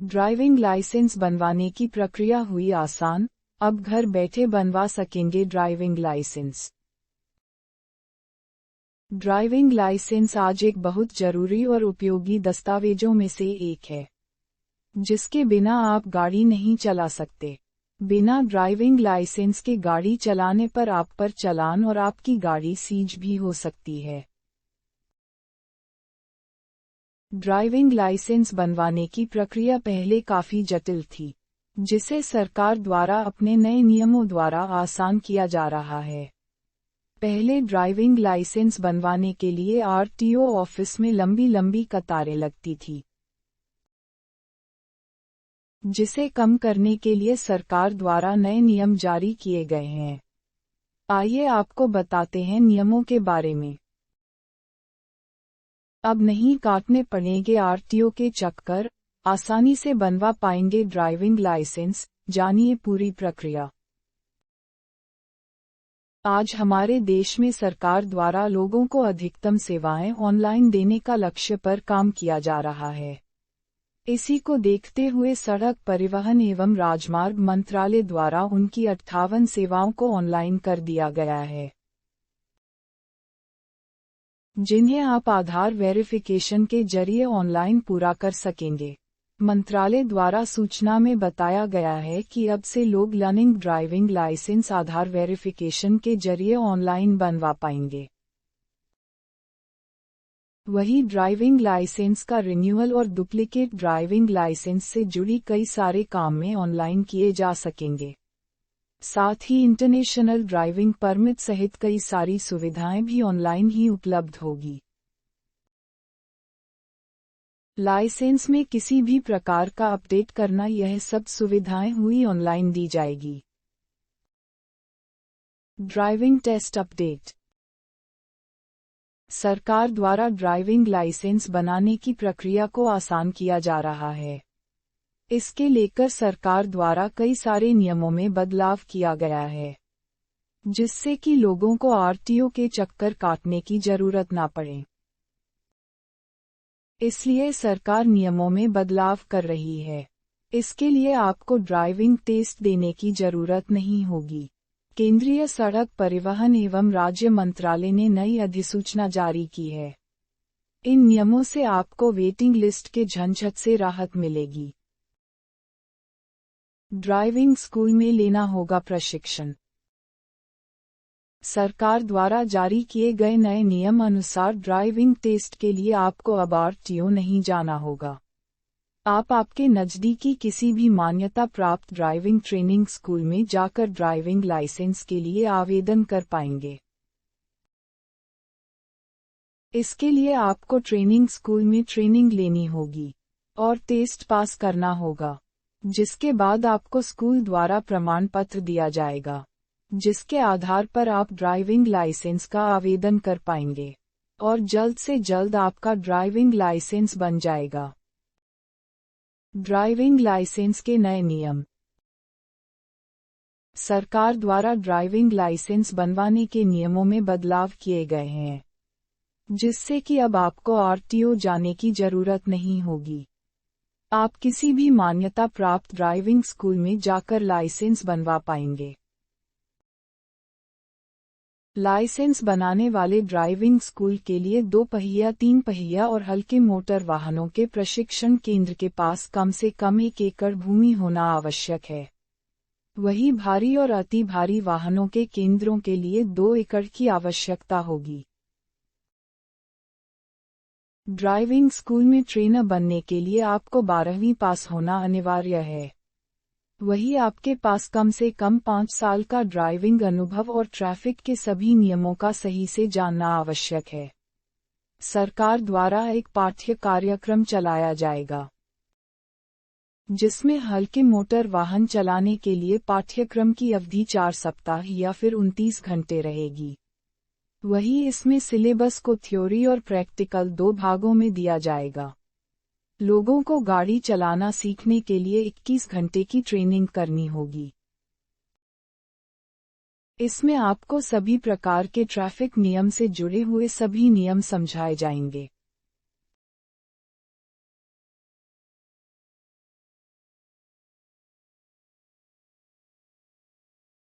Driving licence बनवाने की प्रक्रिया हुई आसान, अब घर बैठे बनवा सकेंगे ड्राइविंग लाइसेंस। ड्राइविंग लाइसेंस आज एक बहुत जरूरी और उपयोगी दस्तावेजों में से एक है, जिसके बिना आप गाड़ी नहीं चला सकते। बिना ड्राइविंग लाइसेंस के गाड़ी चलाने पर आप पर चालान और आपकी गाड़ी सीज भी हो सकती है। ड्राइविंग लाइसेंस बनवाने की प्रक्रिया पहले काफी जटिल थी, जिसे सरकार द्वारा अपने नए नियमों द्वारा आसान किया जा रहा है। पहले ड्राइविंग लाइसेंस बनवाने के लिए आरटीओ ऑफिस में लंबी लंबी कतारें लगती थी, जिसे कम करने के लिए सरकार द्वारा नए नियम जारी किए गए हैं। आइए आपको बताते हैं नियमों के बारे में। अब नहीं काटने पड़ेंगे आरटीओ के चक्कर, आसानी से बनवा पाएंगे ड्राइविंग लाइसेंस। जानिए पूरी प्रक्रिया। आज हमारे देश में सरकार द्वारा लोगों को अधिकतम सेवाएं ऑनलाइन देने का लक्ष्य पर काम किया जा रहा है। इसी को देखते हुए सड़क परिवहन एवं राजमार्ग मंत्रालय द्वारा उनकी 58 सेवाओं को ऑनलाइन कर दिया गया है, जिन्हें आप आधार वेरिफिकेशन के जरिए ऑनलाइन पूरा कर सकेंगे। मंत्रालय द्वारा सूचना में बताया गया है कि अब से लोग लर्निंग ड्राइविंग लाइसेंस आधार वेरिफिकेशन के जरिए ऑनलाइन बनवा पाएंगे। वही ड्राइविंग लाइसेंस का रिन्यूअल और डुप्लीकेट ड्राइविंग लाइसेंस से जुड़ी कई सारे काम में ऑनलाइन किए जा सकेंगे। साथ ही इंटरनेशनल ड्राइविंग परमिट सहित कई सारी सुविधाएं भी ऑनलाइन ही उपलब्ध होगी। लाइसेंस में किसी भी प्रकार का अपडेट करना, यह सब सुविधाएं हुई ऑनलाइन दी जाएगी। Driving test update. सरकार द्वारा ड्राइविंग लाइसेंस बनाने की प्रक्रिया को आसान किया जा रहा है। इसके लेकर सरकार द्वारा कई सारे नियमों में बदलाव किया गया है, जिससे कि लोगों को आरटीओ के चक्कर काटने की जरूरत ना पड़े। इसलिए सरकार नियमों में बदलाव कर रही है। इसके लिए आपको ड्राइविंग टेस्ट देने की जरूरत नहीं होगी। केंद्रीय सड़क परिवहन एवं राज्य मंत्रालय ने नई अधिसूचना जारी की है। इन नियमों से आपको वेटिंग लिस्ट के झंझट से राहत मिलेगी। ड्राइविंग स्कूल में लेना होगा प्रशिक्षण। सरकार द्वारा जारी किए गए नए नियम अनुसार ड्राइविंग टेस्ट के लिए आपको अब आरटीओ नहीं जाना होगा। आप आपके नजदीकी किसी भी मान्यता प्राप्त ड्राइविंग ट्रेनिंग स्कूल में जाकर ड्राइविंग लाइसेंस के लिए आवेदन कर पाएंगे। इसके लिए आपको ट्रेनिंग स्कूल में ट्रेनिंग लेनी होगी और टेस्ट पास करना होगा, जिसके बाद आपको स्कूल द्वारा प्रमाण पत्र दिया जाएगा, जिसके आधार पर आप ड्राइविंग लाइसेंस का आवेदन कर पाएंगे और जल्द से जल्द आपका ड्राइविंग लाइसेंस बन जाएगा। ड्राइविंग लाइसेंस के नए नियम। सरकार द्वारा ड्राइविंग लाइसेंस बनवाने के नियमों में बदलाव किए गए हैं, जिससे कि अब आपको आरटीओ जाने की जरूरत नहीं होगी। आप किसी भी मान्यता प्राप्त ड्राइविंग स्कूल में जाकर लाइसेंस बनवा पाएंगे। लाइसेंस बनाने वाले ड्राइविंग स्कूल के लिए 2 पहिया, 3 पहिया और हल्के मोटर वाहनों के प्रशिक्षण केंद्र के पास कम से कम 1 एकड़ भूमि होना आवश्यक है। वही भारी और अति भारी वाहनों के केंद्रों के लिए 2 एकड़ की आवश्यकता होगी। ड्राइविंग स्कूल में ट्रेनर बनने के लिए आपको 12वीं पास होना अनिवार्य है। वही आपके पास कम से कम 5 साल का ड्राइविंग अनुभव और ट्रैफिक के सभी नियमों का सही से जानना आवश्यक है। सरकार द्वारा एक पाठ्य कार्यक्रम चलाया जाएगा, जिसमें हल्के मोटर वाहन चलाने के लिए पाठ्यक्रम की अवधि 4 सप्ताह या फिर 29 घंटे रहेगी। वही इसमें सिलेबस को थ्योरी और प्रैक्टिकल 2 भागों में दिया जाएगा। लोगों को गाड़ी चलाना सीखने के लिए 21 घंटे की ट्रेनिंग करनी होगी। इसमें आपको सभी प्रकार के ट्रैफिक नियम से जुड़े हुए सभी नियम समझाए जाएंगे।